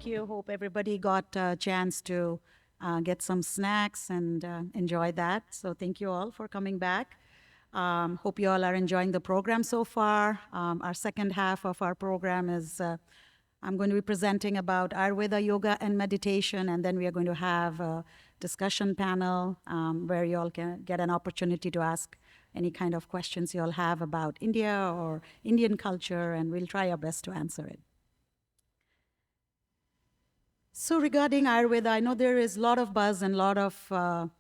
Thank you. Hope everybody got a chance to get some snacks and enjoy that. So thank you all for coming back. Hope you all are enjoying the program so far. Our second half of our program is I'm going to be presenting about Ayurveda, yoga, and meditation, and then we are going to have a discussion panel where you all can get an opportunity to ask any kind of questions you all have about India or Indian culture, and we'll try our best to answer it. So regarding Ayurveda, I know there is a lot of buzz and a lot of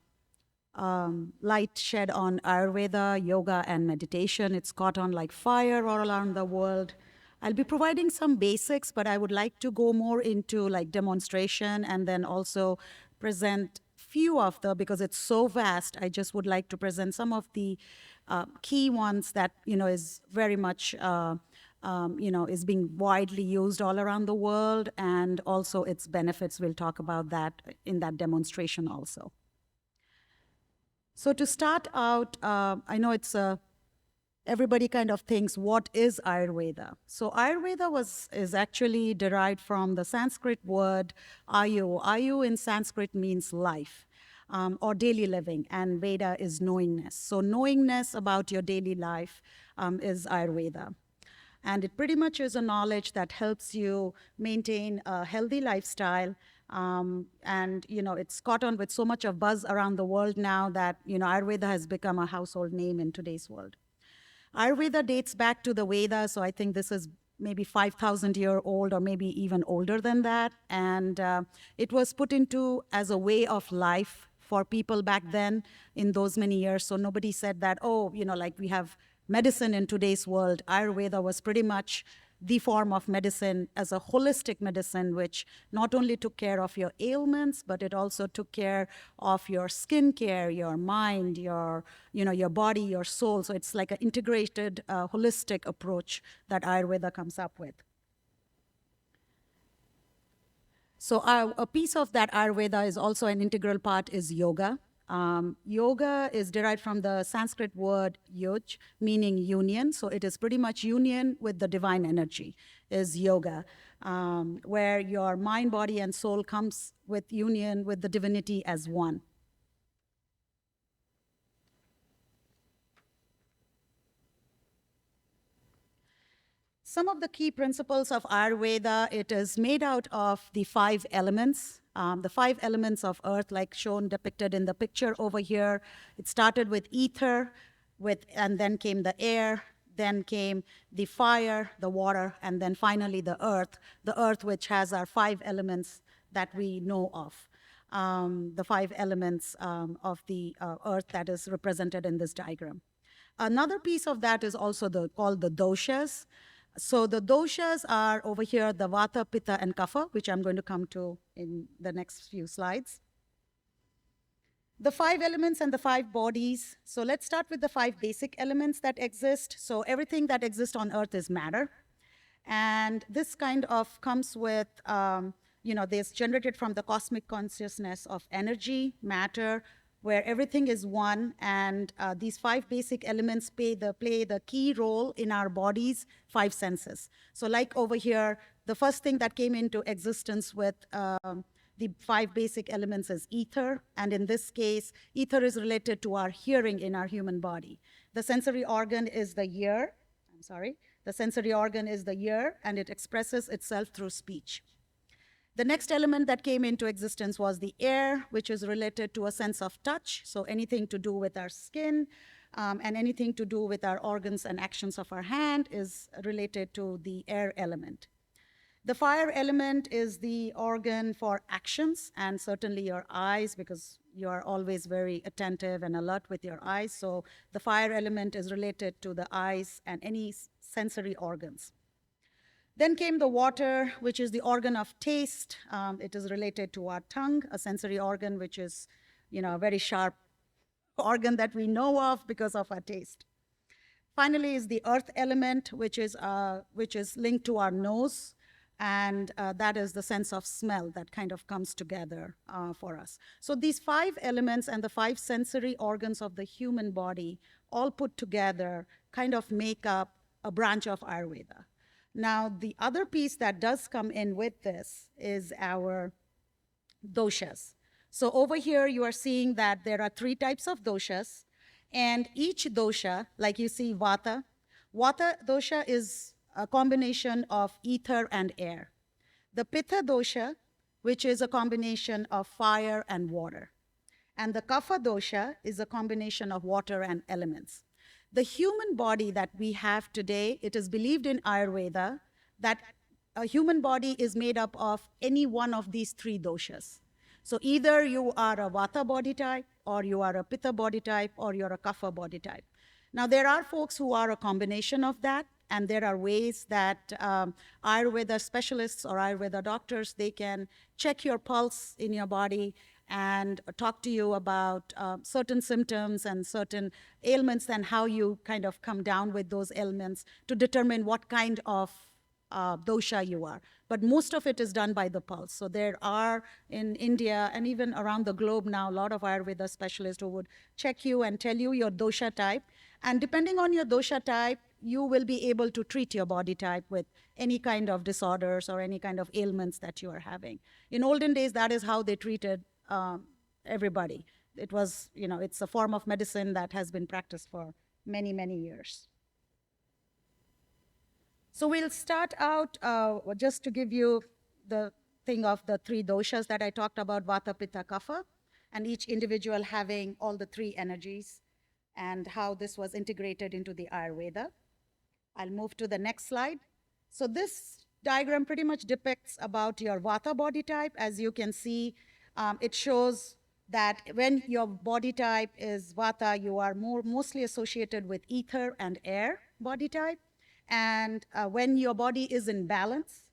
light shed on Ayurveda, yoga, and meditation. It's caught on like fire all around the world. I'll be providing some basics, but I would like to go more into like demonstration and then also present few of the, because it's so vast, I just would like to present some of the key ones that, is very much, is being widely used all around the world, and also its benefits. We'll talk about that in that demonstration also. So to start out, I know it's everybody kind of thinks, what is Ayurveda? So Ayurveda is actually derived from the Sanskrit word ayu. Ayu in Sanskrit means life or daily living, and Veda is knowingness. So knowingness about your daily life is Ayurveda. And it pretty much is a knowledge that helps you maintain a healthy lifestyle. And, it's caught on with so much of buzz around the world now that, Ayurveda has become a household name in today's world. Ayurveda dates back to the Vedas, so I think this is maybe 5,000 year old or maybe even older than that. And it was put into as a way of life for people back then in those many years. So nobody said that, like we have medicine in today's world. Ayurveda was pretty much the form of medicine as a holistic medicine, which not only took care of your ailments, but it also took care of your skin care, your mind, your body, your soul. So it's like an integrated, holistic approach that Ayurveda comes up with. So a piece of that Ayurveda is also an integral part is yoga. Yoga is derived from the Sanskrit word yuj, meaning union. So it is pretty much union with the divine energy is yoga, where your mind, body, and soul comes with union with the divinity as one. Some of the key principles of Ayurveda, it is made out of the 5 elements. The 5 elements of earth, like shown depicted in the picture over here. It started with ether, and then came the air, then came the fire, the water, and then finally the earth which has our 5 elements that we know of. The 5 elements of the earth that is represented in this diagram. Another piece of that is also called the doshas. So the doshas are over here, the Vata, Pitta, and Kapha, which I'm going to come to in the next few slides. The 5 elements and the 5 bodies. So let's start with the 5 basic elements that exist. So everything that exists on Earth is matter. And this kind of comes with, this generated from the cosmic consciousness of energy, matter, where everything is one, and these 5 basic elements play the key role in our body's 5 senses. So like over here, the first thing that came into existence with the 5 basic elements is ether, and in this case, ether is related to our hearing in our human body. The sensory organ is the ear, the sensory organ is the ear, and it expresses itself through speech. The next element that came into existence was the air, which is related to a sense of touch. So anything to do with our skin and anything to do with our organs and actions of our hand is related to the air element. The fire element is the organ for actions, and certainly your eyes, because you are always very attentive and alert with your eyes. So the fire element is related to the eyes and any sensory organs. Then came the water, which is the organ of taste. It is related to our tongue, a sensory organ, which is, a very sharp organ that we know of because of our taste. Finally is the earth element, which is linked to our nose, and that is the sense of smell that kind of comes together for us. So these 5 elements and the 5 sensory organs of the human body all put together kind of make up a branch of Ayurveda. Now, the other piece that does come in with this is our doshas. So over here, you are seeing that there are 3 types of doshas, and each dosha, like you see vata, vata dosha is a combination of ether and air. The pitta dosha, which is a combination of fire and water. And the kapha dosha is a combination of water and elements. The human body that we have today, it is believed in Ayurveda that a human body is made up of any one of these 3 doshas. So either you are a vata body type, or you are a pitta body type, or you're a kapha body type. Now, there are folks who are a combination of that, and there are ways that Ayurveda specialists or Ayurveda doctors, they can check your pulse in your body and talk to you about certain symptoms and certain ailments and how you kind of come down with those ailments to determine what kind of dosha you are. But most of it is done by the pulse. So there are in India and even around the globe now a lot of Ayurveda specialists who would check you and tell you your dosha type. And depending on your dosha type, you will be able to treat your body type with any kind of disorders or any kind of ailments that you are having. In olden days, that is how they treated everybody. It was, it's a form of medicine that has been practiced for many, many years. So we'll start out just to give you the thing of the 3 doshas that I talked about, vata, pitta, kapha, and each individual having all the 3 energies and how this was integrated into the Ayurveda. I'll move to the next slide. So this diagram pretty much depicts about your vata body type. As you can see, it shows that when your body type is vata, you are mostly associated with ether and air body type. And when your body is in balance,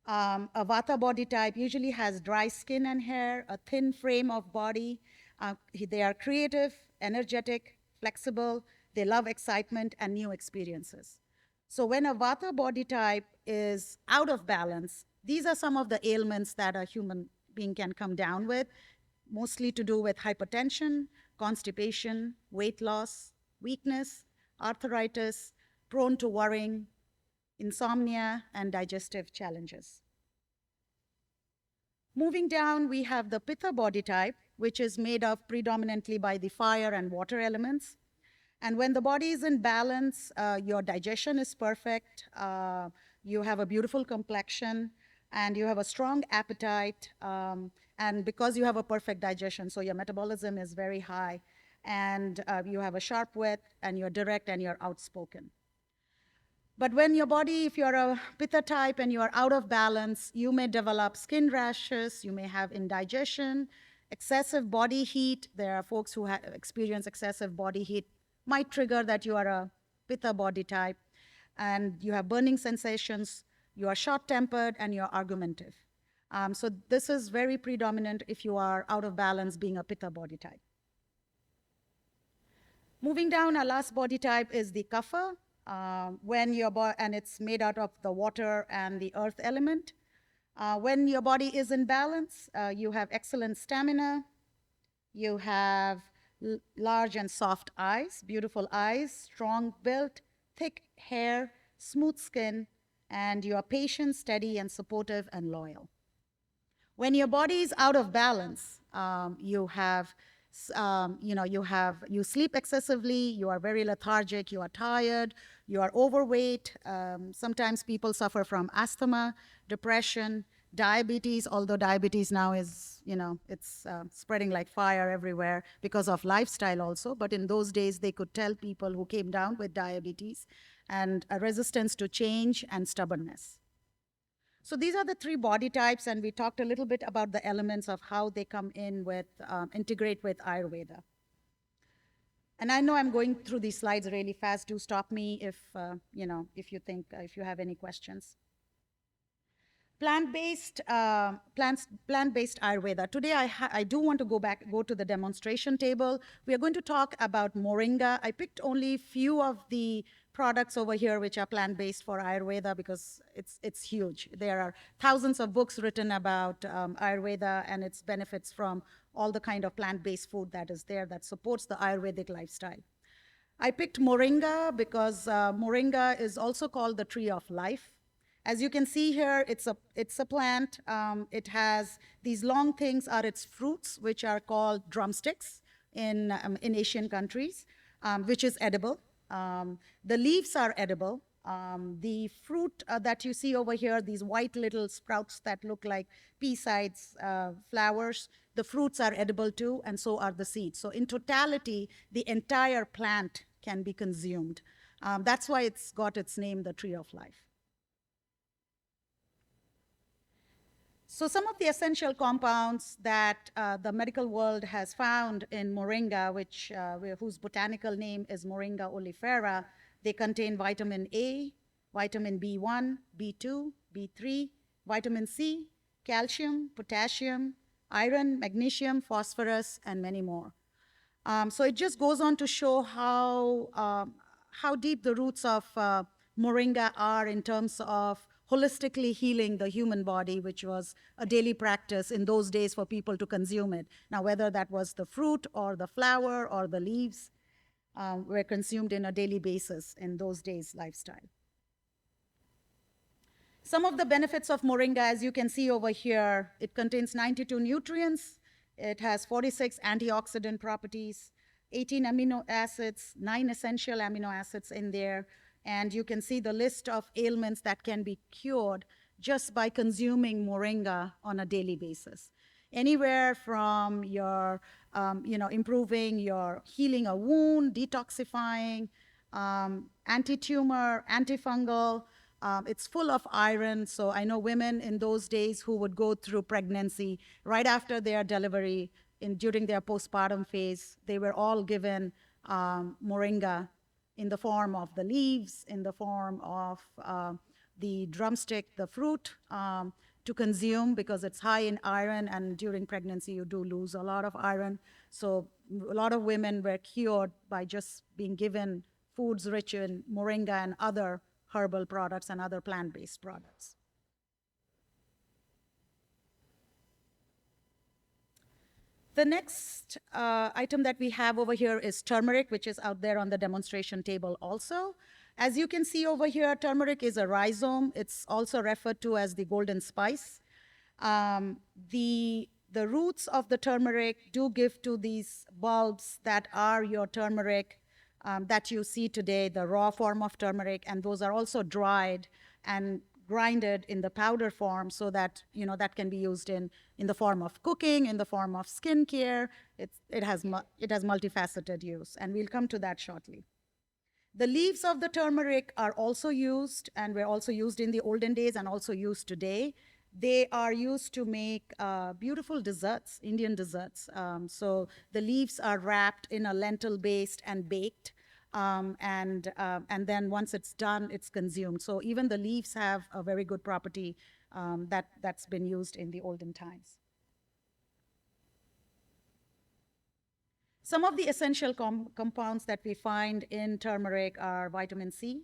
a vata body type usually has dry skin and hair, a thin frame of body. They are creative, energetic, flexible. They love excitement and new experiences. So when a vata body type is out of balance, these are some of the ailments that a human being can come down with, mostly to do with hypertension, constipation, weight loss, weakness, arthritis, prone to worrying, insomnia, and digestive challenges. Moving down, we have the pitta body type, which is made up predominantly by the fire and water elements. And when the body is in balance, your digestion is perfect, you have a beautiful complexion, and you have a strong appetite. And because you have a perfect digestion, so your metabolism is very high, and you have a sharp wit, and you're direct and you're outspoken. But when your body, if you're a pitta type and you are out of balance, you may develop skin rashes, you may have indigestion, excessive body heat. There are folks who experience excessive body heat, might trigger that you are a pitta body type, and you have burning sensations, you are short-tempered, and you're argumentative. So this is very predominant if you are out of balance being a pitta body type. Moving down, our last body type is the kapha. And it's made out of the water and the earth element. When your body is in balance, you have excellent stamina, you have large and soft eyes, beautiful eyes, strong build, thick hair, smooth skin, and you are patient, steady, and supportive and loyal. When your body is out of balance, you sleep excessively, you are very lethargic, you are tired, you are overweight. Sometimes people suffer from asthma, depression, diabetes, although diabetes now is, it's spreading like fire everywhere because of lifestyle also. But in those days, they could tell people who came down with diabetes, and a resistance to change and stubbornness. So these are the 3 body types, and we talked a little bit about the elements of how they come in with, integrate with Ayurveda. And I know I'm going through these slides really fast. Do stop me if you have any questions. Plant-based Ayurveda. Today I do want to go to the demonstration table. We are going to talk about Moringa. I picked only few of the products over here which are plant-based for Ayurveda because it's huge. There are thousands of books written about Ayurveda and its benefits from all the kind of plant-based food that is there that supports the Ayurvedic lifestyle. I picked Moringa because Moringa is also called the tree of life. As you can see here, it's a plant. It has these long things are its fruits, which are called drumsticks in Asian countries, which is edible. The leaves are edible. The fruit that you see over here, these white little sprouts that look like pea-sized flowers, the fruits are edible too, and so are the seeds. So in totality, the entire plant can be consumed. That's why it's got its name, the tree of life. So some of the essential compounds that the medical world has found in moringa, whose botanical name is Moringa oleifera, they contain vitamin A, vitamin B1, B2, B3, vitamin C, calcium, potassium, iron, magnesium, phosphorus, and many more. So it just goes on to show how deep the roots of moringa are in terms of holistically healing the human body, which was a daily practice in those days for people to consume it. Now, whether that was the fruit or the flower or the leaves, were consumed in a daily basis in those days' lifestyle. Some of the benefits of moringa, as you can see over here, it contains 92 nutrients. It has 46 antioxidant properties, 18 amino acids, 9 essential amino acids in there. And you can see the list of ailments that can be cured just by consuming moringa on a daily basis. Anywhere from your, improving your healing a wound, detoxifying, anti-tumor, antifungal. It's full of iron. So I know women in those days who would go through pregnancy right after their delivery, during their postpartum phase, they were all given moringa in the form of the leaves, in the form of the drumstick, the fruit, to consume because it's high in iron, and during pregnancy you do lose a lot of iron. So a lot of women were cured by just being given foods rich in moringa and other herbal products and other plant-based products. The next item that we have over here is turmeric, which is out there on the demonstration table also. As you can see over here, turmeric is a rhizome. It's also referred to as the golden spice. The roots of the turmeric do give to these bulbs that are your turmeric that you see today, the raw form of turmeric, and those are also dried and grinded in the powder form so that that can be used in the form of cooking, in the form of skincare. It has multifaceted use, and we'll come to that shortly. The leaves of the turmeric are also used, and were also used in the olden days and also used today. They are used to make beautiful desserts, Indian desserts. So the leaves are wrapped in a lentil-based and baked. And then once it's done, it's consumed. So even the leaves have a very good property that's been used in the olden times. Some of the essential compounds that we find in turmeric are vitamin C,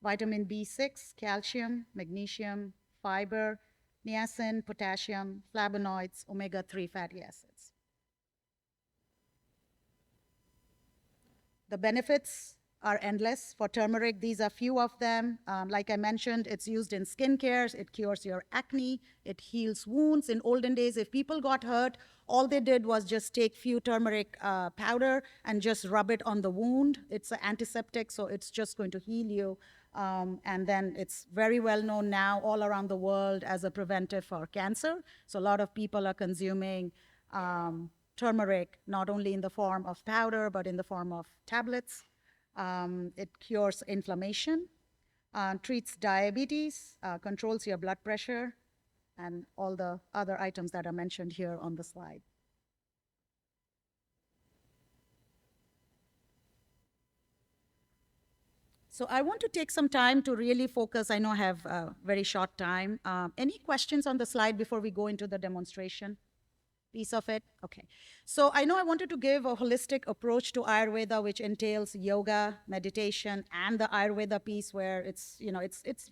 vitamin B6, calcium, magnesium, fiber, niacin, potassium, flavonoids, omega-3 fatty acids. The benefits are endless for turmeric. These are few of them. Like I mentioned, it's used in skincare. It cures your acne. It heals wounds. In olden days, if people got hurt, all they did was just take few turmeric powder and just rub it on the wound. It's an antiseptic, so it's just going to heal you. And then it's very well known now all around the world as a preventive for cancer. So a lot of people are consuming turmeric, not only in the form of powder, but in the form of tablets. It cures inflammation, treats diabetes, controls your blood pressure, and all the other items that are mentioned here on the slide. So I want to take some time to really focus. I know I have a very short time. Any questions on the slide before we go into the demonstration piece of it? Okay. So I know I wanted to give a holistic approach to Ayurveda, which entails yoga, meditation, and the Ayurveda piece where it's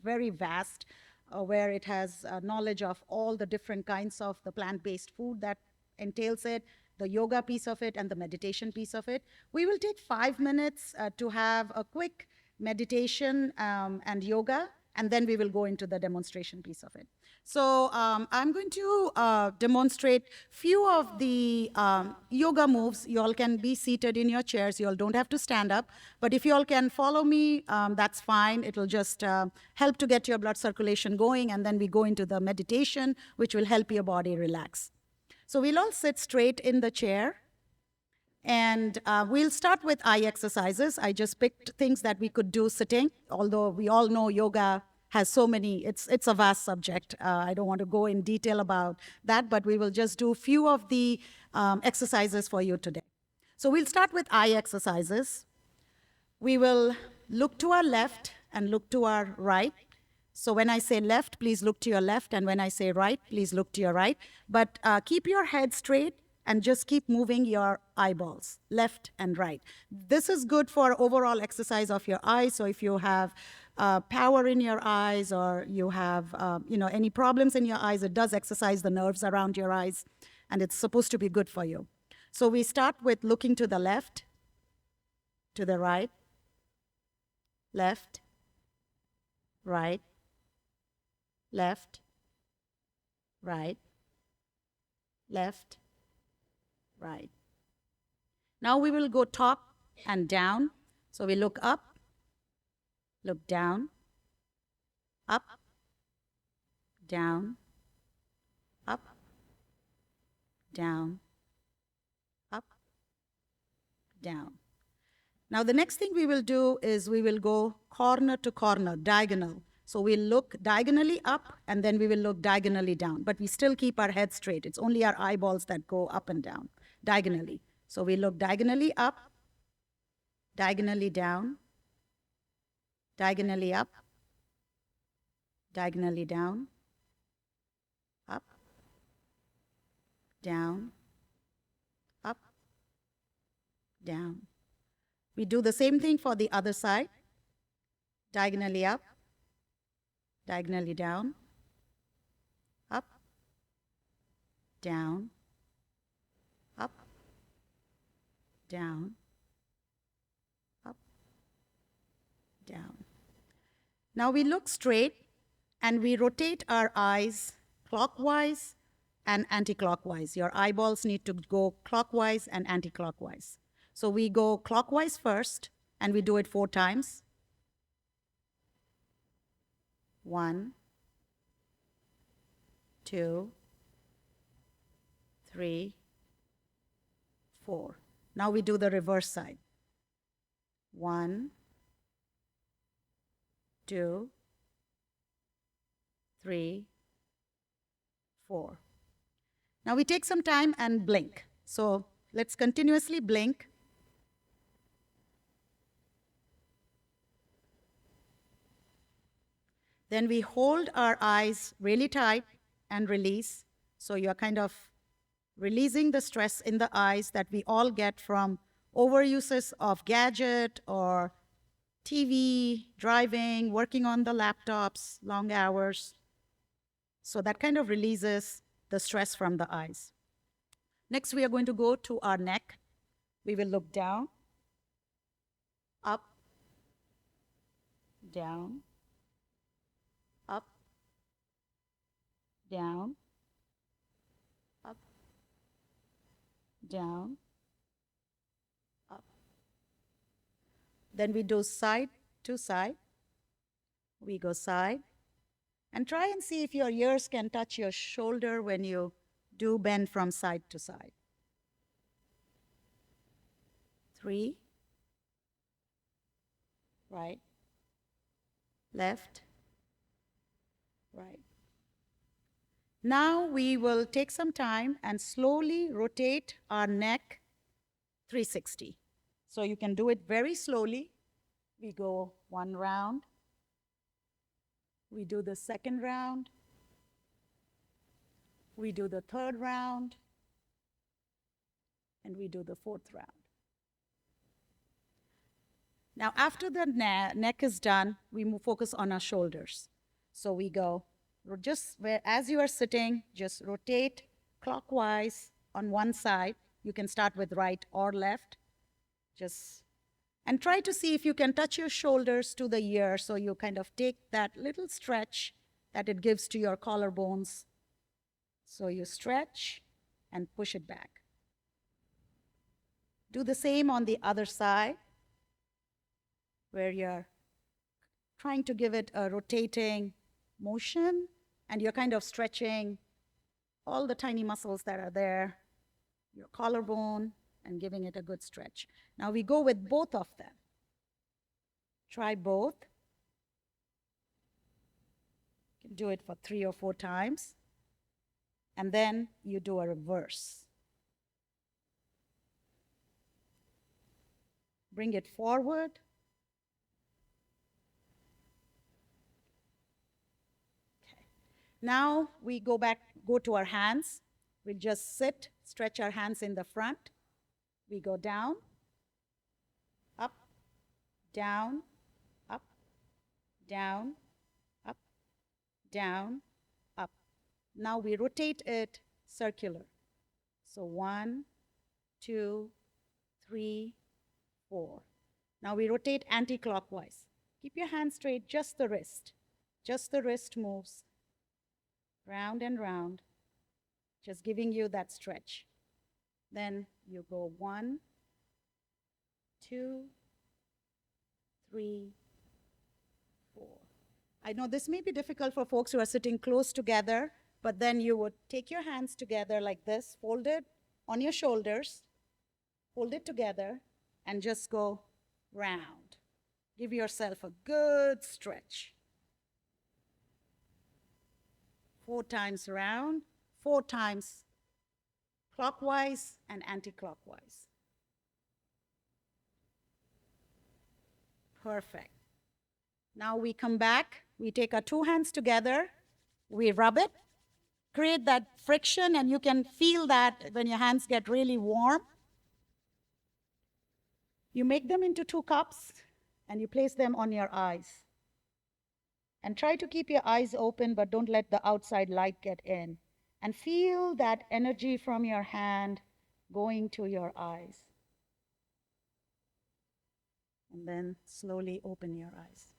very vast, where it has knowledge of all the different kinds of the plant-based food that entails it, the yoga piece of it, and the meditation piece of it. We will take 5 minutes to have a quick meditation and yoga, and then we will go into the demonstration piece of it. So I'm going to demonstrate few of the yoga moves. You all can be seated in your chairs. You all don't have to stand up. But if you all can follow me, that's fine. It'll just help to get your blood circulation going, and then we go into the meditation, which will help your body relax. So we'll all sit straight in the chair. And we'll start with eye exercises. I just picked things that we could do sitting, although we all know yoga has so many, it's a vast subject. I don't want to go in detail about that, but we will just do a few of the exercises for you today. So we'll start with eye exercises. We will look to our left and look to our right. So when I say left, please look to your left, and when I say right, please look to your right. But keep your head straight and just keep moving your eyeballs, left and right. This is good for overall exercise of your eyes. So if you have power in your eyes, or you have any problems in your eyes, it does exercise the nerves around your eyes, and it's supposed to be good for you. So we start with looking to the left, to the right, left, right, left, right, left, right. Now we will go top and down. So we look up, look down, up, down, up, down, up, down. Now the next thing we will do is we will go corner to corner, diagonal. So we'll look diagonally up, and then we will look diagonally down. But we still keep our head straight. It's only our eyeballs that go up and down, diagonally. So we look diagonally up, diagonally down, diagonally up, diagonally down, up, down, up, down. We do the same thing for the other side. Diagonally up, diagonally down, up, down, up, down, up, down. Now we look straight and we rotate our eyes clockwise and anti-clockwise. Your eyeballs need to go clockwise and anti-clockwise. So we go clockwise first, and we do it 4 times. 1, 2, 3, 4. Now we do the reverse side. 1, 2, 3, 4. Now we take some time and blink. So let's continuously blink. Then we hold our eyes really tight and release. So you're kind of releasing the stress in the eyes that we all get from overuses of gadget or TV, driving, working on the laptops, long hours. So that kind of releases the stress from the eyes. Next, we are going to go to our neck. We will look down, up, down, up, down, up, down, up. Then we do side to side. We go side. And try and see if your ears can touch your shoulder when you do bend from side to side. 3, right, left, right. Now we will take some time and slowly rotate our neck 360. So you can do it very slowly. We go 1 round. We do the 2nd round. We do the 3rd round. And we do the 4th round. Now, after the neck is done, we focus on our shoulders. So we go, just as you are sitting, just rotate clockwise on one side. You can start with right or left. And try to see if you can touch your shoulders to the ear, so you kind of take that little stretch that it gives to your collarbones. So you stretch and push it back. Do the same on the other side, where you're trying to give it a rotating motion, and you're kind of stretching all the tiny muscles that are there, your collarbone, and giving it a good stretch. Now we go with both of them. Try both. You can do it for 3 or 4 times. And then you do a reverse. Bring it forward. Okay. Now we go to our hands. We'll just sit, stretch our hands in the front. We go down, up, down, up, down, up, down, up. Now we rotate it circular. So 1, 2, 3, 4. Now we rotate anti-clockwise. Keep your hand straight, just the wrist. Just the wrist moves round and round, just giving you that stretch. Then you go 1, 2, 3, 4. I know this may be difficult for folks who are sitting close together, but then you would take your hands together like this, fold it on your shoulders, hold it together, and just go round. Give yourself a good stretch. 4 times round, 4 times clockwise and anti-clockwise. Perfect. Now we come back, we take our 2 hands together, we rub it, create that friction, and you can feel that when your hands get really warm. You make them into 2 cups and you place them on your eyes. And try to keep your eyes open, but don't let the outside light get in. And feel that energy from your hand going to your eyes. And then slowly open your eyes.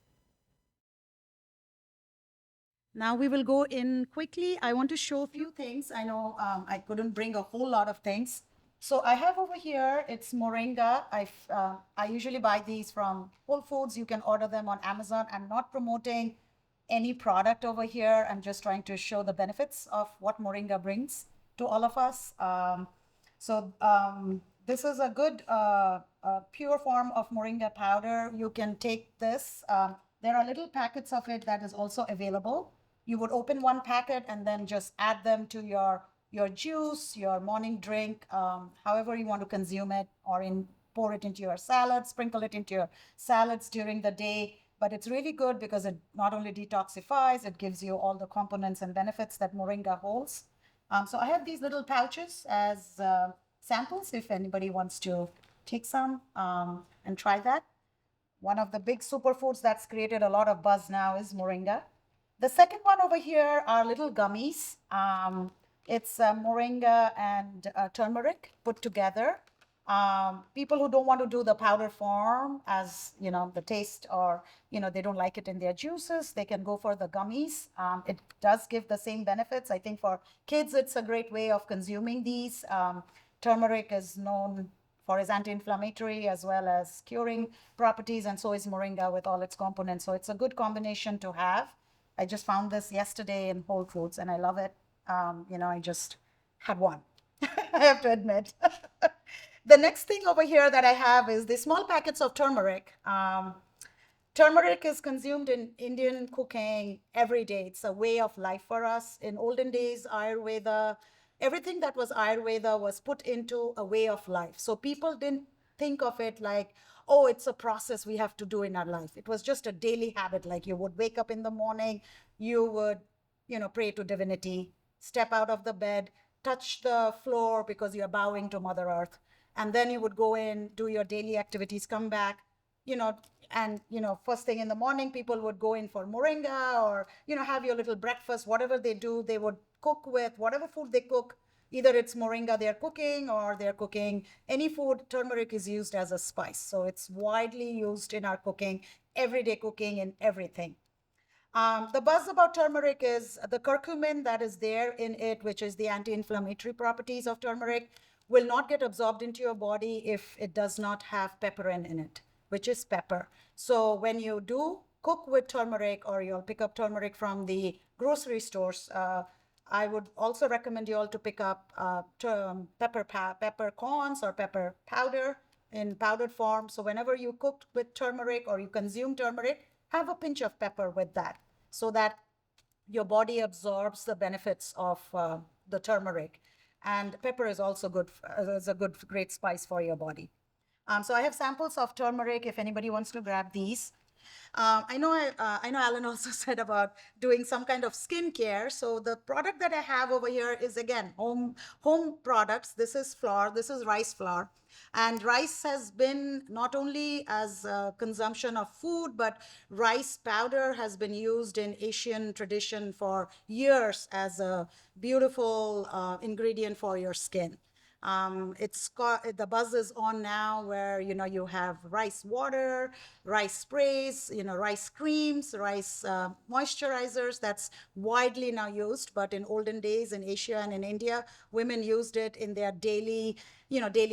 Now we will go in quickly. I want to show a few things. I know I couldn't bring a whole lot of things. So I have over here, it's moringa. I usually buy these from Whole Foods. You can order them on Amazon. I'm not promoting any product over here. I'm just trying to show the benefits of what moringa brings to all of us. This is a good pure form of moringa powder. You can take this. There are little packets of it that is also available. You would open one packet and then just add them to your juice, your morning drink, however you want to consume it, or pour it into your salad, sprinkle it into your salads during the day. But it's really good because it not only detoxifies, it gives you all the components and benefits that moringa holds. So I have these little pouches as samples if anybody wants to take some and try that. One of the big superfoods that's created a lot of buzz now is moringa. The second one over here are little gummies. It's moringa and turmeric put together. People who don't want to do the powder form as, the taste, or, they don't like it in their juices, they can go for the gummies. It does give the same benefits. I think for kids, it's a great way of consuming these. Turmeric is known for its anti-inflammatory as well as curing properties, and so is moringa with all its components. So it's a good combination to have. I just found this yesterday in Whole Foods and I love it. I just had one, I have to admit. The next thing over here that I have is the small packets of turmeric. Turmeric is consumed in Indian cooking every day. It's a way of life for us. In olden days, Ayurveda, everything that was Ayurveda was put into a way of life. So people didn't think of it like, oh, it's a process we have to do in our life. It was just a daily habit. Like you would wake up in the morning, you would, pray to divinity, step out of the bed, touch the floor because you're bowing to Mother Earth. And then you would go in, do your daily activities, come back, and, first thing in the morning, people would go in for moringa or, have your little breakfast, whatever they do, they would cook with whatever food they cook. Either it's moringa they're cooking or they're cooking any food, turmeric is used as a spice. So it's widely used in our cooking, everyday cooking, in everything. The buzz about turmeric is the curcumin that is there in it, which is the anti-inflammatory properties of turmeric, will not get absorbed into your body if it does not have pepperin in it, which is pepper. So when you do cook with turmeric, or you'll pick up turmeric from the grocery stores, I would also recommend you all to pick up pepper corns or pepper powder in powdered form. So whenever you cook with turmeric or you consume turmeric, have a pinch of pepper with that so that your body absorbs the benefits of the turmeric. And pepper is also good, is a great spice for your body. So I have samples of turmeric if anybody wants to grab these. I know Alan also said about doing some kind of skincare. So the product that I have over here is again home products. This is flour. This is rice flour, and rice has been not only as consumption of food, but rice powder has been used in Asian tradition for years as a beautiful ingredient for your skin. It's got, the buzz is on now where, you have rice water, rice sprays, rice creams, rice moisturizers. That's widely now used. But in olden days in Asia and in India, women used it in their daily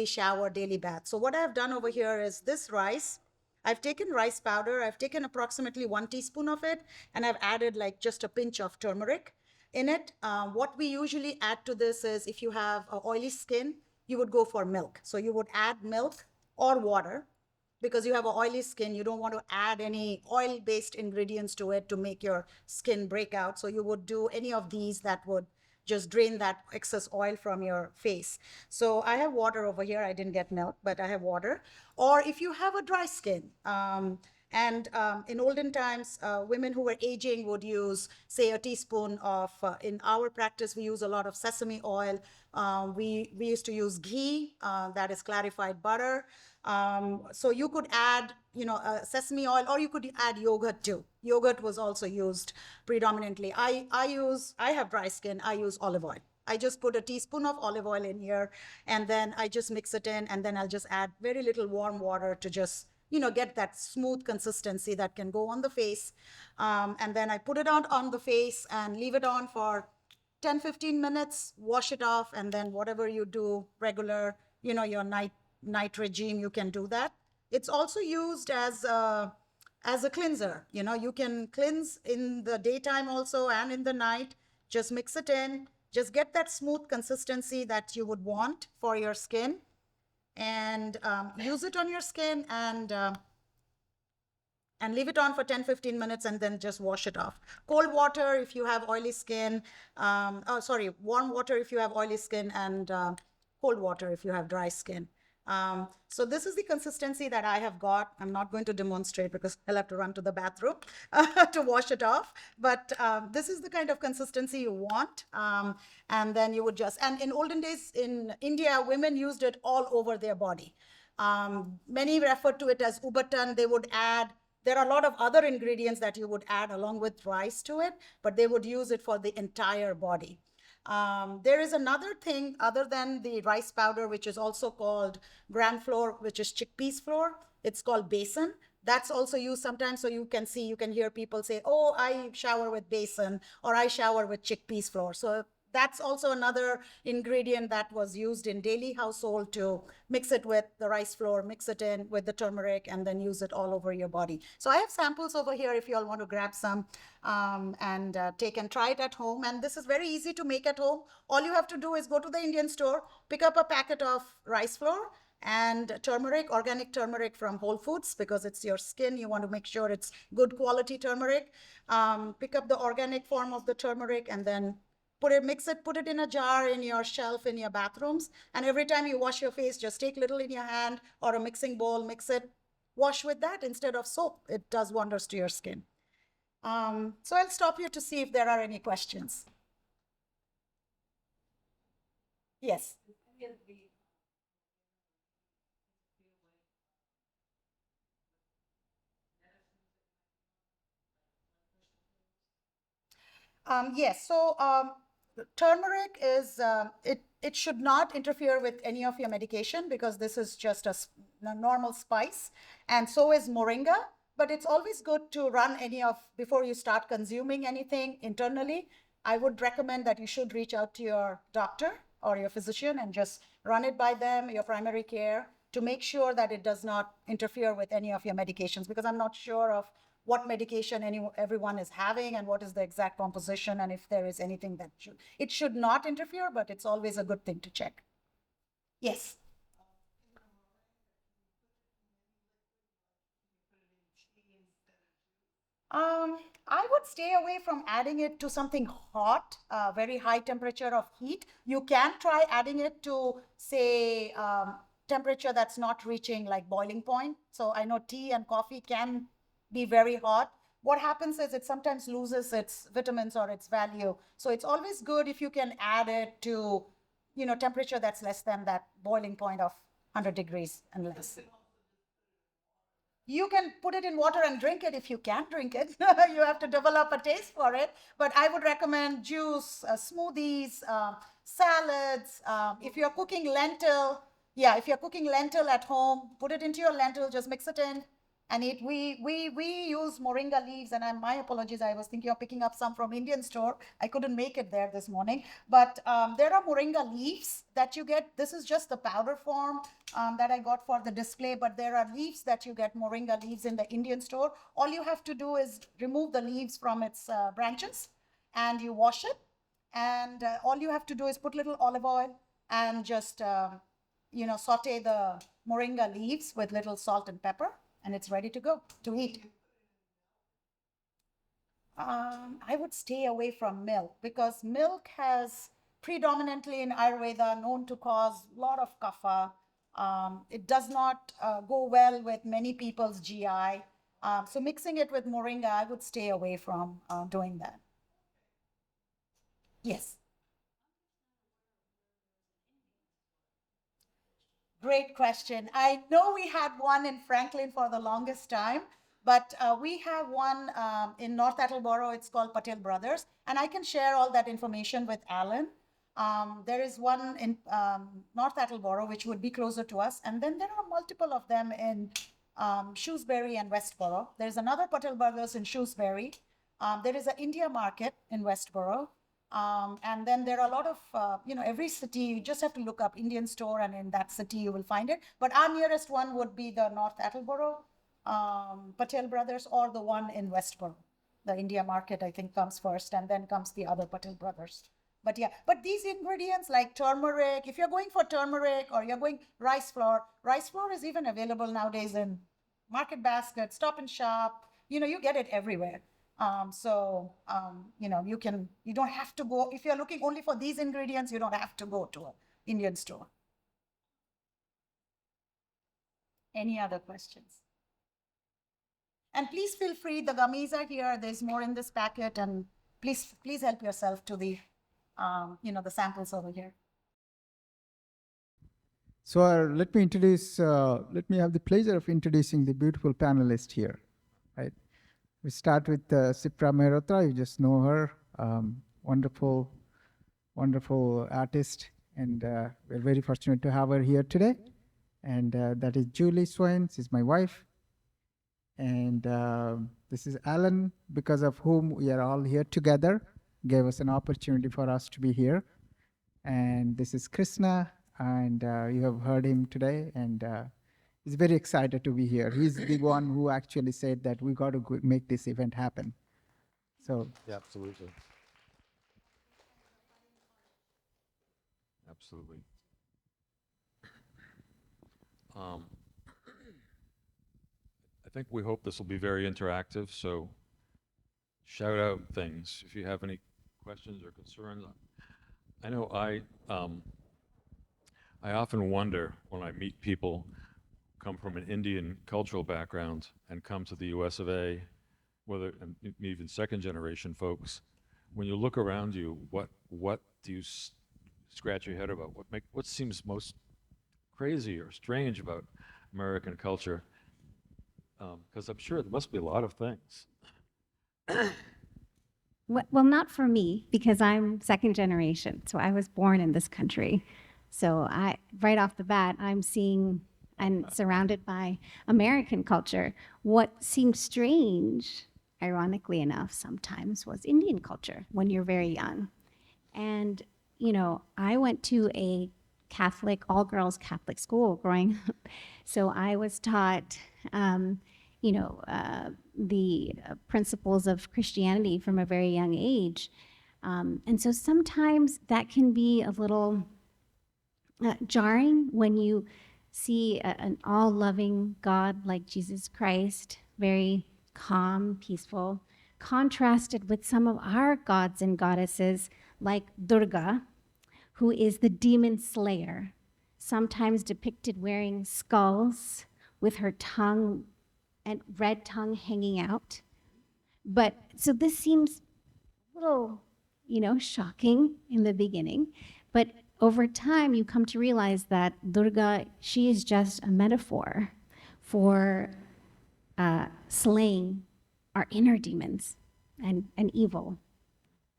shower, daily bath. So what I've done over here is this rice. I've taken rice powder. I've taken approximately 1 teaspoon of it, and I've added like just a pinch of turmeric in it. What we usually add to this is, if you have oily skin, you would go for milk. So you would add milk or water. Because you have an oily skin, you don't want to add any oil-based ingredients to it to make your skin break out. So you would do any of these that would just drain that excess oil from your face. So I have water over here. I didn't get milk, but I have water. Or if you have a dry skin, in olden times, women who were aging would use, say, a teaspoon of, in our practice, we use a lot of sesame oil. We used to use ghee, that is clarified butter. So you could add, sesame oil, or you could add yogurt too. Yogurt was also used predominantly. I have dry skin. I use olive oil. I just put a teaspoon of olive oil in here, and then I just mix it in, and then I'll just add very little warm water to just, get that smooth consistency that can go on the face. And then I put it on the face and leave it on for 10-15 minutes, wash it off, and then whatever you do regular, your night regime, you can do that. It's also used as a cleanser. You can cleanse in the daytime also and in the night. Just mix it in. Just get that smooth consistency that you would want for your skin, and use it on your skin, and leave it on for 10-15 minutes, and then just wash it off. Cold water if you have oily skin. Warm water if you have oily skin, and cold water if you have dry skin. So this is the consistency that I have got. I'm not going to demonstrate because I'll have to run to the bathroom to wash it off. But this is the kind of consistency you want. And then you would just, and in olden days in India, women used it all over their body. Many refer to it as ubatan. They would add, there are a lot of other ingredients that you would add along with rice to it, but they would use it for the entire body. There is another thing other than the rice powder, which is also called gram flour, which is chickpeas flour. It's called besan. That's also used sometimes. So you can hear people say, oh, I shower with besan, or I shower with chickpeas flour. So that's also another ingredient that was used in daily household to mix it with the rice flour, mix it in with the turmeric, and then use it all over your body. So I have samples over here if you all want to grab some, and take and try it at home. And this is very easy to make at home. All you have to do is go to the Indian store, pick up a packet of rice flour and turmeric, organic turmeric from Whole Foods, because it's your skin. You want to make sure it's good quality turmeric. Pick up the organic form of the turmeric, and then mix it, put it in a jar in your shelf in your bathrooms. And every time you wash your face, just take little in your hand or a mixing bowl, mix it, wash with that instead of soap. It does wonders to your skin. So I'll stop here to see if there are any questions. Yes. Yes. So turmeric is it should not interfere with any of your medication because this is just a normal spice, and so is moringa. But it's always good to run before you start consuming anything internally. I would recommend that you should reach out to your doctor or your physician and just run it by them, your primary care, to make sure that it does not interfere with any of your medications, because I'm not sure of what medication everyone is having and what is the exact composition, and if there is anything that it should not interfere, but it's always a good thing to check. Yes. I would stay away from adding it to something hot, very high temperature of heat. You can try adding it to, say, temperature that's not reaching like boiling point. So I know tea and coffee can be very hot. What happens is it sometimes loses its vitamins or its value. So it's always good if you can add it to, temperature that's less than that boiling point of 100 degrees and less. You can put it in water and drink it if you can drink it. You have to develop a taste for it. But I would recommend juice, smoothies, salads. If you're cooking lentil, if you're cooking lentil at home, put it into your lentil, just mix it in and eat. We use moringa leaves, and my apologies, I was thinking of picking up some from Indian store. I couldn't make it there this morning, but there are moringa leaves that you get. This is just the powder form that I got for the display, but there are leaves that you get, moringa leaves, in the Indian store. All you have to do is remove the leaves from its branches, and you wash it, and all you have to do is put little olive oil and just saute the moringa leaves with little salt and pepper, and it's ready to go to eat. I would stay away from milk because milk has predominantly in Ayurveda known to cause a lot of kapha. It does not go well with many people's GI. So mixing it with moringa, I would stay away from doing that. Yes. Great question. I know we had one in Franklin for the longest time, but we have one in North Attleboro. It's called Patel Brothers, and I can share all that information with Alan. There is one in North Attleboro, which would be closer to us, and then there are multiple of them in Shrewsbury and Westboro. There's another Patel Brothers in Shrewsbury. There is an India Market in Westboro. And then there are a lot of, every city, you just have to look up Indian store, and in that city you will find it. But our nearest one would be the North Attleboro, Patel Brothers, or the one in Westboro. The India Market, I think, comes first, and then comes the other Patel Brothers. But but these ingredients like turmeric, if you're going for turmeric or you're going rice flour is even available nowadays in Market Basket, Stop and Shop. You get it everywhere. You don't have to go, if you're looking only for these ingredients, you don't have to go to an Indian store. Any other questions? And please feel free, the gummies are here. There's more in this packet, and please help yourself to the, the samples over here. So let me have the pleasure of introducing the beautiful panelist here, right? We start with Sipra Mehrotra. You just know her, wonderful artist, and we're very fortunate to have her here today. And that is Julie Swain. She's my wife. And this is Alan, because of whom we are all here together, gave us an opportunity for us to be here. And this is Krishna, and you have heard him today, and he's very excited to be here. He's the one who actually said that we got to make this event happen. So yeah, absolutely. Absolutely. I think we hope this will be very interactive, so shout out things if you have any questions or concerns. I know I often wonder when I meet people who come from an Indian cultural background and come to the US of A, whether and even second generation folks, when you look around you, what do you scratch your head about? What seems most crazy or strange about American culture? Because I'm sure there must be a lot of things. Well, not for me, because I'm second generation. So I was born in this country. So right off the bat, I'm seeing and surrounded by American culture. What seemed strange, ironically enough, sometimes was Indian culture when you're very young. And, I went to a Catholic, all girls Catholic school growing up. So I was taught, the principles of Christianity from a very young age. And so sometimes that can be a little jarring when you see an all loving God like Jesus Christ, very calm, peaceful, contrasted with some of our gods and goddesses like Durga, who is the demon slayer, sometimes depicted wearing skulls with her tongue and red tongue hanging out. But so this seems a little, shocking in the beginning. But over time, you come to realize that Durga, she is just a metaphor for slaying our inner demons and evil.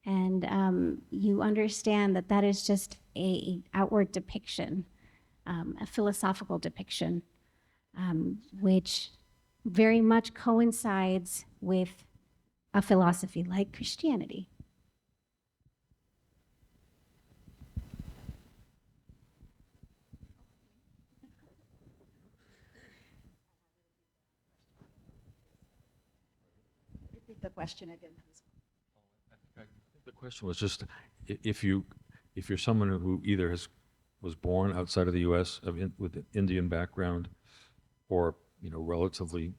And you understand that that is just a outward depiction, a philosophical depiction, which very much coincides with a philosophy like Christianity. Repeat the question again, please. I think the question was just if you're someone who either was born outside of the U.S. With an Indian background, or relatively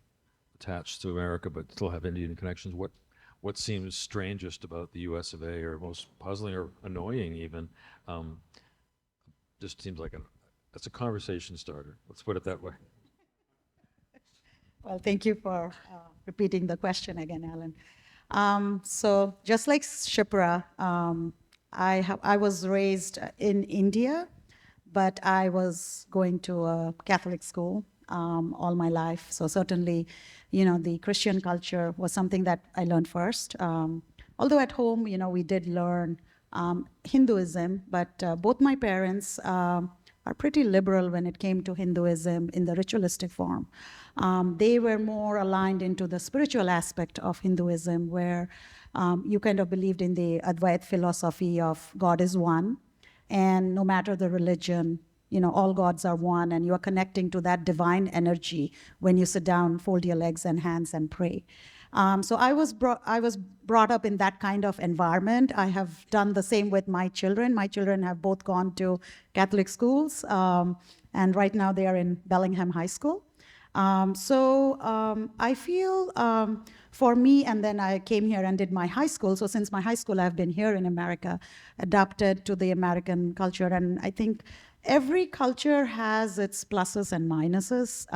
attached to America but still have Indian connections, what seems strangest about the U.S. of A. or most puzzling or annoying even? Just seems like that's a conversation starter. Let's put it that way. Well, thank you for repeating the question again, Alan. So just like Shipra, I was raised in India, but I was going to a Catholic school all my life. So certainly, the Christian culture was something that I learned first. Although at home, we did learn Hinduism, but both my parents are pretty liberal when it came to Hinduism in the ritualistic form. They were more aligned into the spiritual aspect of Hinduism, where you kind of believed in the Advait philosophy of God is one, and no matter the religion, all gods are one, and you are connecting to that divine energy when you sit down, fold your legs and hands, and pray. So I was brought up in that kind of environment. I have done the same with my children. My children have both gone to Catholic schools, and right now they are in Bellingham High School. I feel for me, and then I came here and did my high school. So since my high school, I've been here in America, adapted to the American culture. And I think every culture has its pluses and minuses.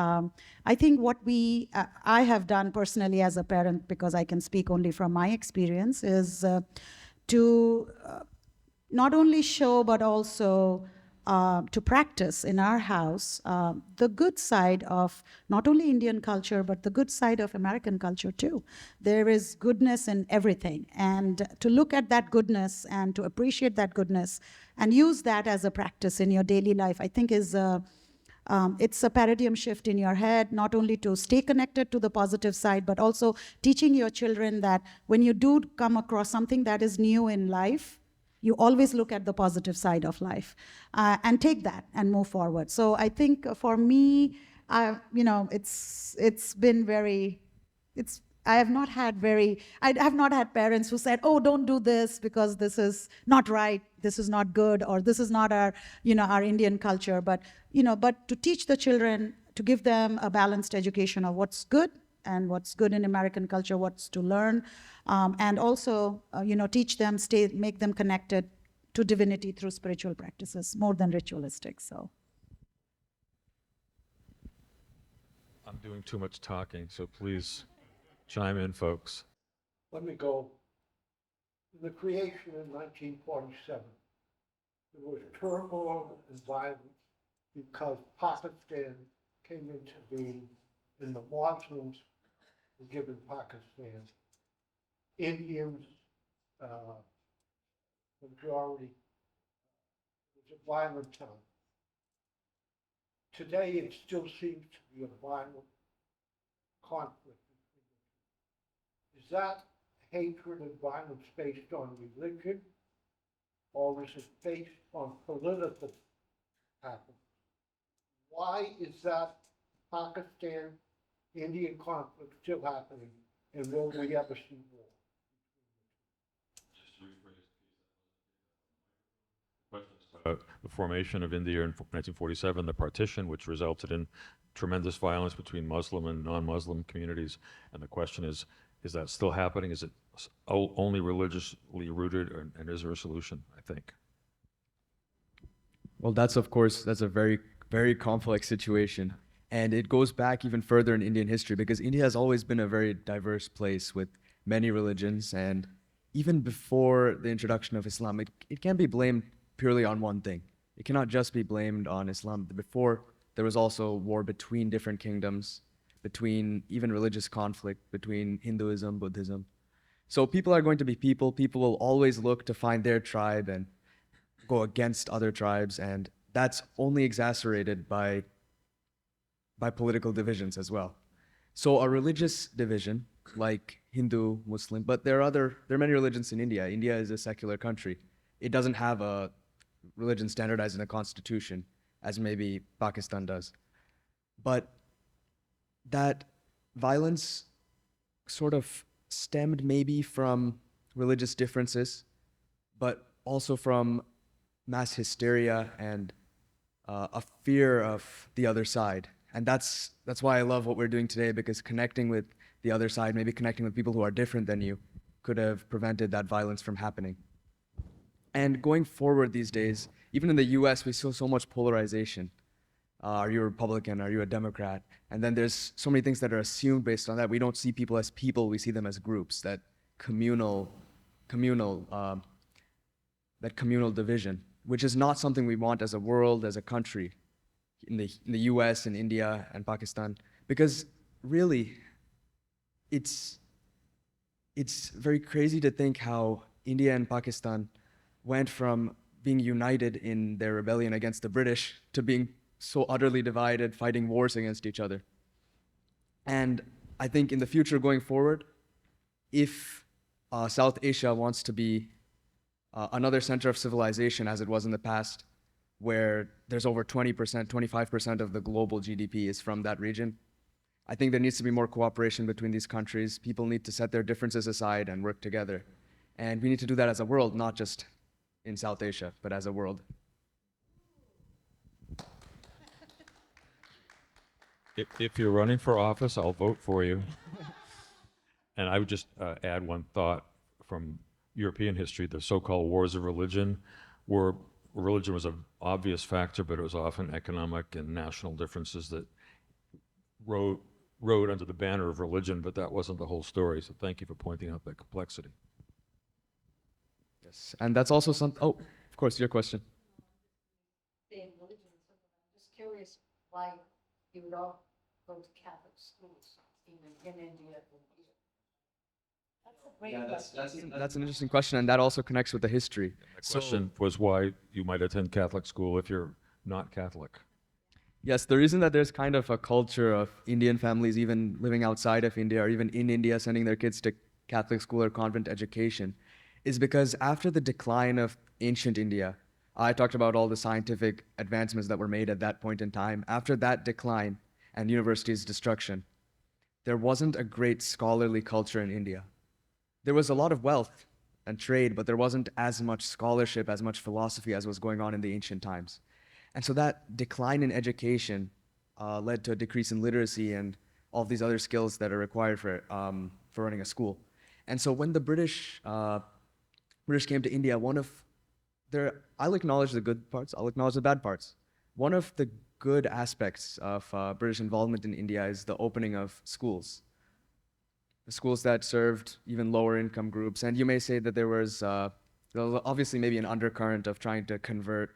I think what I have done personally as a parent, because I can speak only from my experience, is to not only show, but also to practice in our house the good side of not only Indian culture, but the good side of American culture too. There is goodness in everything. And to look at that goodness and to appreciate that goodness and use that as a practice in your daily life, I think is it's a paradigm shift in your head, not only to stay connected to the positive side, but also teaching your children that when you do come across something that is new in life, you always look at the positive side of life and take that and move forward. So I think for me, it's been very, I have not had parents who said, oh, don't do this because this is not right, this is not good, or this is not our Indian culture. But to teach the children, to give them a balanced education of what's good and what's good in American culture, what's to learn, and also, teach them, make them connected to divinity through spiritual practices more than ritualistic. So. I'm doing too much talking, so please chime in, folks. Let me go. In the creation in 1947, there was turmoil and violence because Pakistan came into being and the Muslims were given Pakistan. Indians majority. It was a violent time. Today, it still seems to be a violent conflict between the two. Is that hatred and violence based on religion, or is it based on political happenings? Why is that Pakistan-Indian conflict still happening, and will we ever see war? The formation of India in 1947, the partition, which resulted in tremendous violence between Muslim and non-Muslim communities. And the question is that still happening? Is it only religiously rooted, and is there a solution, I think? Well, that's of course, that's a very, very complex situation. And it goes back even further in Indian history because India has always been a very diverse place with many religions. And even before the introduction of Islam, it can't be blamed purely on one thing. It cannot just be blamed on Islam. Before, there was also war between different kingdoms, between even religious conflict, between Hinduism, Buddhism. So people are going to be people. People will always look to find their tribe and go against other tribes. And that's only exacerbated by political divisions as well. So a religious division like Hindu, Muslim, but there are many religions in India. India is a secular country. It doesn't have a religion standardized in a constitution as maybe Pakistan does. But that violence sort of stemmed maybe from religious differences, but also from mass hysteria and a fear of the other side. And that's why I love what we're doing today, because connecting with the other side, maybe connecting with people who are different than you, could have prevented that violence from happening. And going forward these days, even in the US, we see so much polarization. Are you a Republican? Are you a Democrat? And then there's so many things that are assumed based on that. We don't see people as people, we see them as groups, that communal division, which is not something we want as a world, as a country, in the US and India and Pakistan, because really, it's very crazy to think how India and Pakistan went from being united in their rebellion against the British to being so utterly divided, fighting wars against each other. And I think in the future going forward, if South Asia wants to be another center of civilization as it was in the past, where there's over 20%, 25% of the global GDP is from that region, I think there needs to be more cooperation between these countries. People need to set their differences aside and work together. And we need to do that as a world, not just in South Asia, but as a world. If you're running for office, I'll vote for you. And I would just add one thought from European history, the so-called wars of religion, where religion was an obvious factor, but it was often economic and national differences that rode under the banner of religion, but that wasn't the whole story. So thank you for pointing out that complexity. Yes, and that's also oh, of course, your question. Being religion, I'm just curious why you would all go to Catholic schools in India. That's a great question. That's an interesting question, and that also connects with the history. The question was why you might attend Catholic school if you're not Catholic. Yes, the reason that there's kind of a culture of Indian families even living outside of India or even in India sending their kids to Catholic school or convent education is because after the decline of ancient India, I talked about all the scientific advancements that were made at that point in time. After that decline and universities' destruction, there wasn't a great scholarly culture in India. There was a lot of wealth and trade, but there wasn't as much scholarship, as much philosophy as was going on in the ancient times. And so that decline in education led to a decrease in literacy and all these other skills that are required for running a school. And so when the British came to India, I'll acknowledge the good parts, I'll acknowledge the bad parts. One of the good aspects of British involvement in India is the opening of schools. The schools that served even lower income groups. And you may say that there was obviously maybe an undercurrent of trying to convert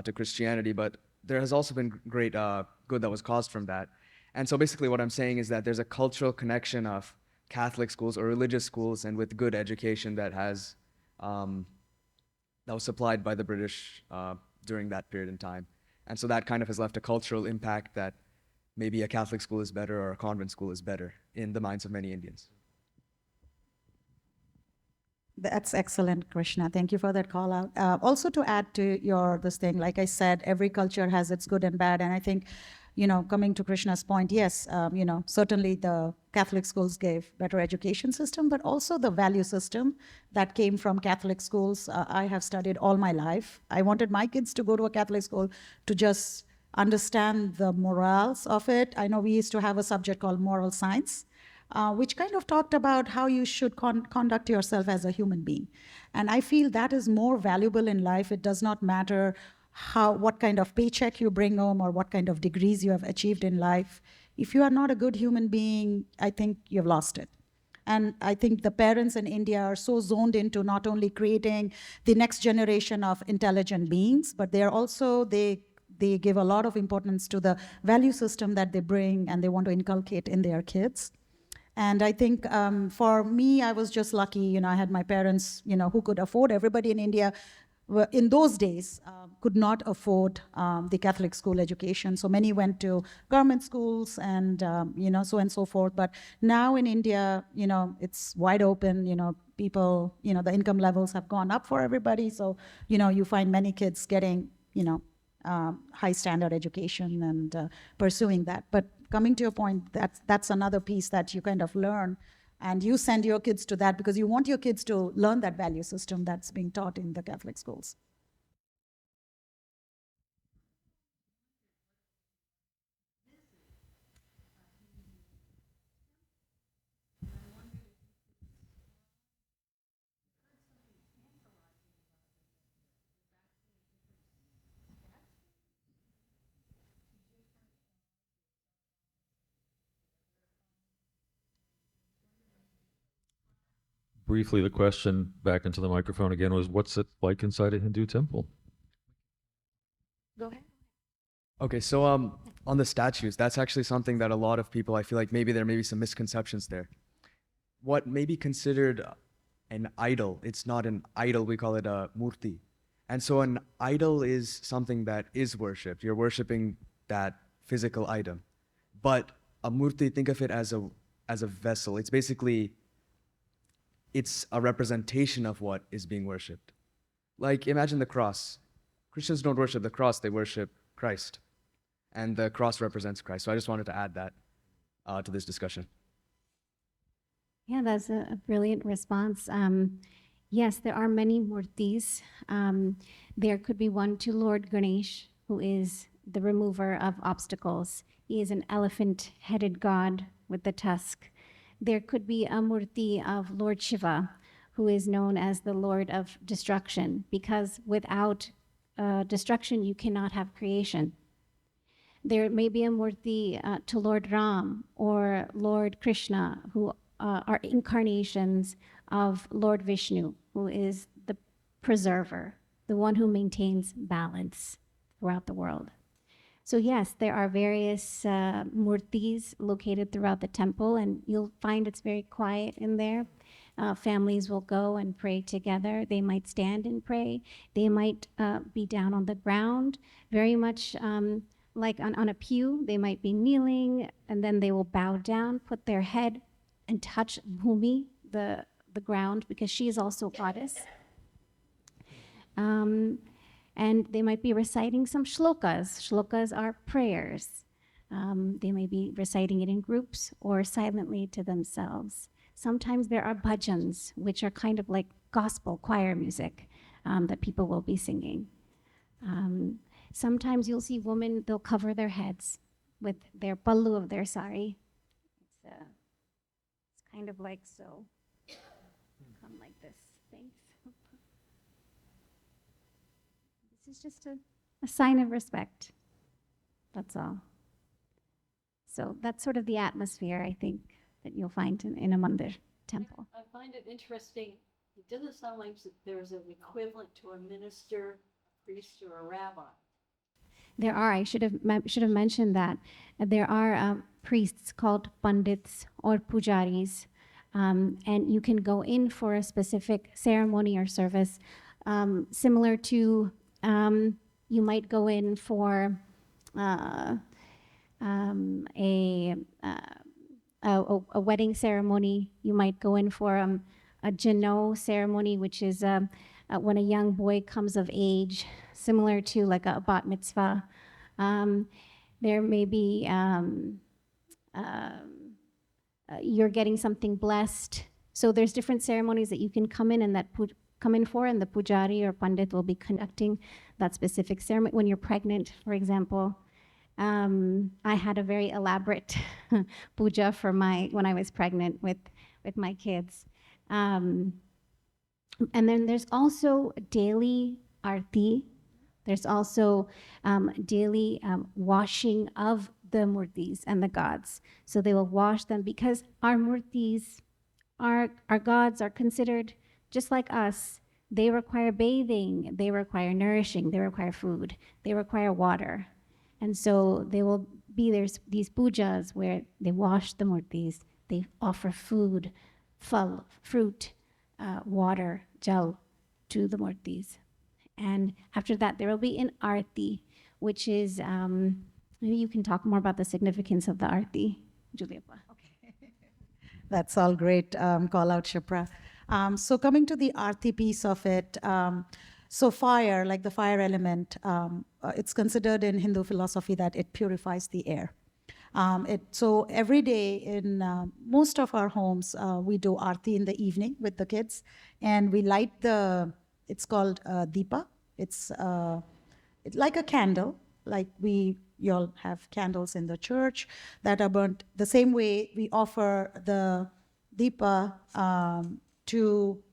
to Christianity, but there has also been great good that was caused from that. And so basically what I'm saying is that there's a cultural connection of Catholic schools or religious schools and with good education that has that was supplied by the British during that period in time. And so that kind of has left a cultural impact that maybe a Catholic school is better or a convent school is better in the minds of many Indians. That's excellent, Krishna. Thank you for that call out. Also, to add to this thing, like I said, every culture has its good and bad. And I think, coming to Krishna's point, yes, certainly the Catholic schools gave better education system, but also the value system that came from Catholic schools. I have studied all my life. I wanted my kids to go to a Catholic school to just understand the morals of it. I know we used to have a subject called moral science, which kind of talked about how you should conduct yourself as a human being. And I feel that is more valuable in life. It does not matter what kind of paycheck you bring home or what kind of degrees you have achieved in life. If you are not a good human being, I think you've lost it. And I think the parents in India are so zoned into not only creating the next generation of intelligent beings, but they give a lot of importance to the value system that they bring and they want to inculcate in their kids. And I think for me, I was just lucky. I had my parents, who could afford. Everybody in India in those days could not afford the Catholic school education. So many went to government schools and, so and so forth. But now in India, it's wide open, people, the income levels have gone up for everybody. So, you find many kids getting, high standard education and pursuing that. But coming to your point, that's another piece that you kind of learn, and you send your kids to that because you want your kids to learn that value system that's being taught in the Catholic schools. Briefly, the question back into the microphone again was, what's it like inside a Hindu temple? Go ahead. Okay, so on the statues, that's actually something that a lot of people, I feel like maybe there may be some misconceptions there. What may be considered an idol, it's not an idol, we call it a murti. And so an idol is something that is worshipped. You're worshiping that physical item. But a murti, think of it as a vessel. It's a representation of what is being worshipped. Like, imagine the cross. Christians don't worship the cross, they worship Christ. And the cross represents Christ. So I just wanted to add that to this discussion. Yeah, that's a brilliant response. Yes, there are many murtis. There could be one to Lord Ganesh, who is the remover of obstacles. He is an elephant-headed god with the tusk. There could be a murti of Lord Shiva, who is known as the Lord of Destruction, because without destruction, you cannot have creation. There may be a murti to Lord Ram or Lord Krishna, who are incarnations of Lord Vishnu, who is the preserver, the one who maintains balance throughout the world. So yes, there are various murtis located throughout the temple, and you'll find it's very quiet in there. Families will go and pray together. They might stand and pray. They might be down on the ground, very much like on a pew. They might be kneeling, and then they will bow down, put their head and touch Bhumi, the ground, because she is also a goddess. And they might be reciting some shlokas. Shlokas are prayers. They may be reciting it in groups or silently to themselves. Sometimes there are bhajans, which are kind of like gospel choir music that people will be singing. Sometimes you'll see women, they'll cover their heads with their pallu of their sari. It's kind of like so. Come like this. Thanks. This is just a sign of respect. That's all. So that's sort of the atmosphere, I think, that you'll find in a mandir temple. I find it interesting. It doesn't sound like there's an equivalent to a minister, a priest, or a rabbi. There are. I should have mentioned that there are priests called pandits or pujaris. And you can go in for a specific ceremony or service, similar to you might go in for a wedding ceremony. You might go in for a Janot ceremony, which is when a young boy comes of age, similar to like a bat mitzvah. There may be you're getting something blessed. So there's different ceremonies that you can come in and come in for, and the pujari or pandit will be conducting that specific ceremony. When you're pregnant, for example, I had a very elaborate puja for when I was pregnant with my kids. And then there's also daily arti. There's also daily washing of the murtis and the gods. So they will wash them because our murtis, our gods are considered just like us. They require bathing, they require nourishing, they require food, they require water. And so they will be, there's these pujas where they wash the murtis, they offer food, phal, fruit, water, jal to the murtis. And after that, there will be an arti, which is, maybe you can talk more about the significance of the arti, Julia. That's all great call out, Shipra. So coming to the arti piece of it, so fire, like the fire element, it's considered in Hindu philosophy that it purifies the air. So every day in most of our homes, we do arti in the evening with the kids, and we light it's called deepa. It's like a candle, like you all have candles in the church that are burnt. The same way we offer the deepa to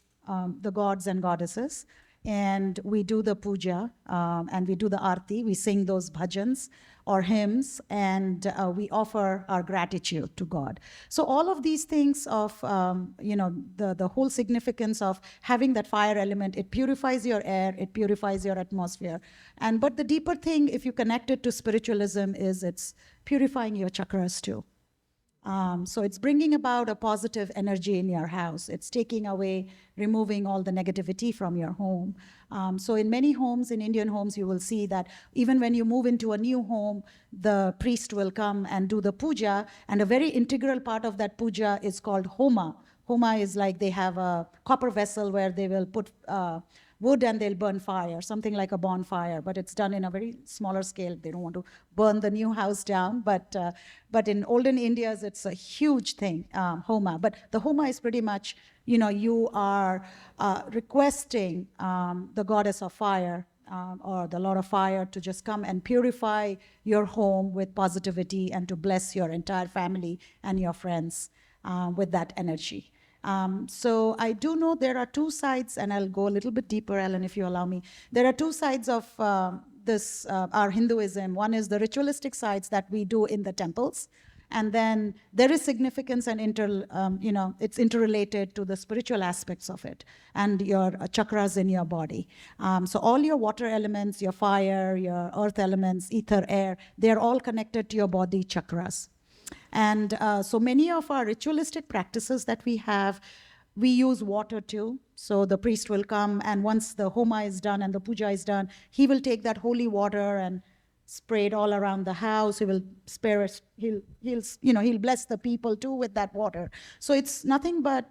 the gods and goddesses, and we do the puja, and we do the arti. We sing those bhajans or hymns, and we offer our gratitude to God. So all of these things of, the whole significance of having that fire element, it purifies your air, it purifies your atmosphere. But the deeper thing, if you connect it to spiritualism, is it's purifying your chakras too. So it's bringing about a positive energy in your house. It's taking away, removing all the negativity from your home. So in many homes, in Indian homes, you will see that even when you move into a new home, the priest will come and do the puja. And a very integral part of that puja is called homa. Homa is like they have a copper vessel where they will put wood and they'll burn fire, something like a bonfire, but it's done in a very smaller scale. They don't want to burn the new house down, but in olden Indias, it's a huge thing, homa. But the homa is pretty much, you are requesting the goddess of fire or the Lord of Fire to just come and purify your home with positivity and to bless your entire family and your friends with that energy. So I do know there are two sides, and I'll go a little bit deeper, Ellen, if you allow me. There are two sides of this, our Hinduism. One is the ritualistic sides that we do in the temples. And then there is significance and it's interrelated to the spiritual aspects of it and your chakras in your body. So all your water elements, your fire, your earth elements, ether, air, they're all connected to your body chakras. And so many of our ritualistic practices that we have, we use water too. So the priest will come, and once the homa is done and the puja is done, he will take that holy water and spray it all around the house. He will spare us. He'll bless the people too with that water. So it's nothing but,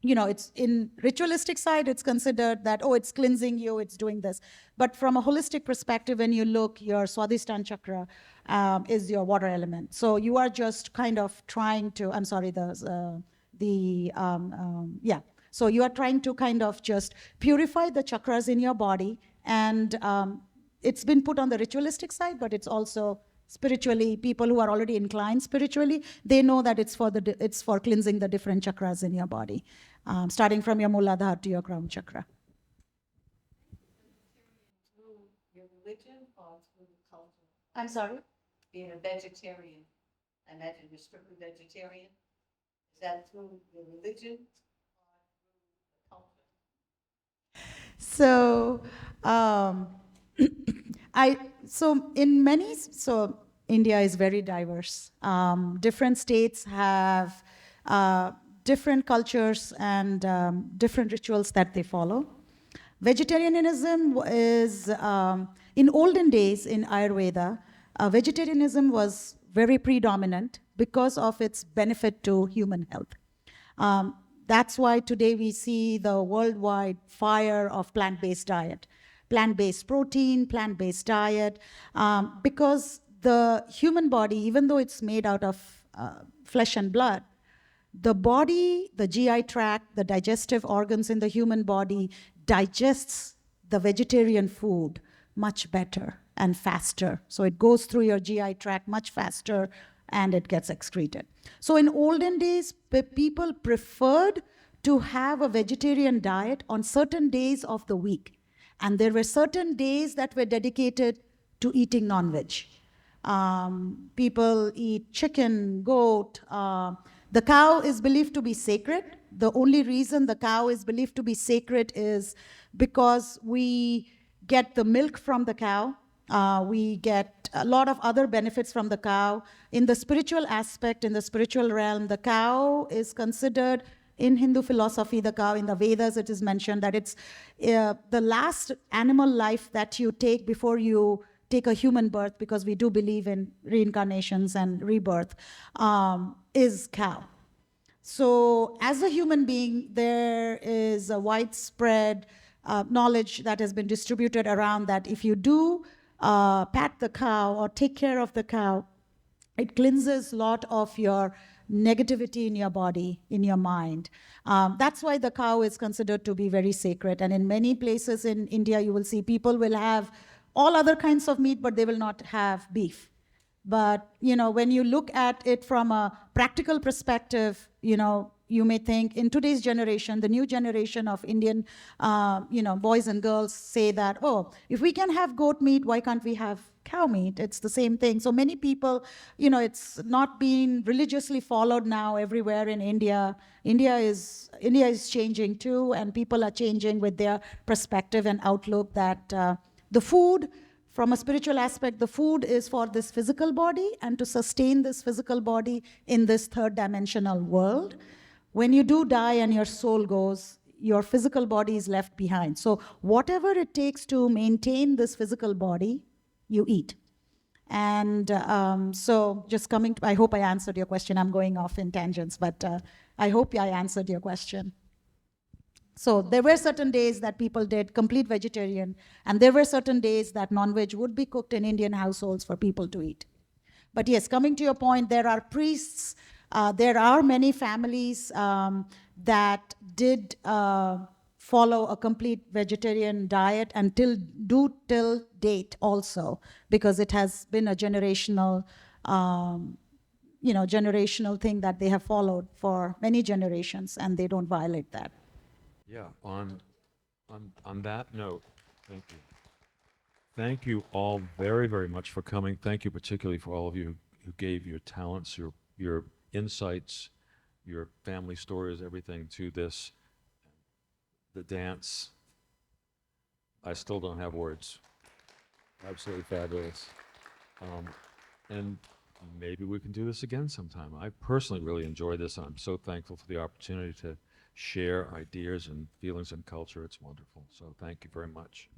it's in ritualistic side, it's considered that, it's cleansing you, it's doing this. But from a holistic perspective, when you look, your Swadhisthana chakra is your water element. So you are just kind of trying to, So you are trying to kind of just purify the chakras in your body. And it's been put on the ritualistic side, but it's also spiritually, people who are already inclined spiritually, they know that it's for cleansing the different chakras in your body, starting from your Muladhara to your crown chakra. Through your religion or through the culture? I'm sorry? Being a vegetarian, I imagine you're strictly vegetarian. Is that through your religion or through the culture? So, India is very diverse. Different states have different cultures and different rituals that they follow. Vegetarianism is, in olden days in Ayurveda, vegetarianism was very predominant because of its benefit to human health. That's why today we see the worldwide fire of plant-based diet, plant-based protein, plant-based diet, because the human body, even though it's made out of flesh and blood, the body, the GI tract, the digestive organs in the human body digests the vegetarian food much better and faster. So it goes through your GI tract much faster and it gets excreted. So in olden days, people preferred to have a vegetarian diet on certain days of the week. And there were certain days that were dedicated to eating non-veg. People eat chicken, goat. The cow is believed to be sacred. The only reason the cow is believed to be sacred is because we get the milk from the cow. We get a lot of other benefits from the cow. In the spiritual aspect, in the spiritual realm, the cow is considered, in Hindu philosophy, the cow, in the Vedas it is mentioned that it's the last animal life that you take before you take a human birth, because we do believe in reincarnations and rebirth, is cow. So as a human being, there is a widespread knowledge that has been distributed around that if you do pat the cow or take care of the cow, it cleanses a lot of your negativity in your body, in your mind. That's why the cow is considered to be very sacred. And in many places in India, you will see people will have all other kinds of meat, but they will not have beef. But, when you look at it from a practical perspective, you may think in today's generation, the new generation of Indian, boys and girls say that, oh, if we can have goat meat, why can't we have cow meat? It's the same thing. So many people, it's not being religiously followed now everywhere in India. India is changing too, and people are changing with their perspective and outlook that the food, from a spiritual aspect, the food is for this physical body and to sustain this physical body in this third dimensional world. When you do die and your soul goes, your physical body is left behind. So whatever it takes to maintain this physical body, you eat. And so just coming to, I hope I answered your question. I'm going off in tangents, but I hope I answered your question. So there were certain days that people did complete vegetarian, and there were certain days that non-veg would be cooked in Indian households for people to eat. But yes, coming to your point, there are priests, there are many families that did follow a complete vegetarian diet and till date also, because it has been a generational generational thing that they have followed for many generations, and they don't violate that. Yeah, on that note, thank you. Thank you all very, very much for coming. Thank you particularly for all of you who gave your talents, your insights, your family stories, everything to this. The dance, I still don't have words. Absolutely fabulous. And maybe we can do this again sometime. I personally really enjoy this, and I'm so thankful for the opportunity to share ideas and feelings and culture. It's wonderful. So thank you very much.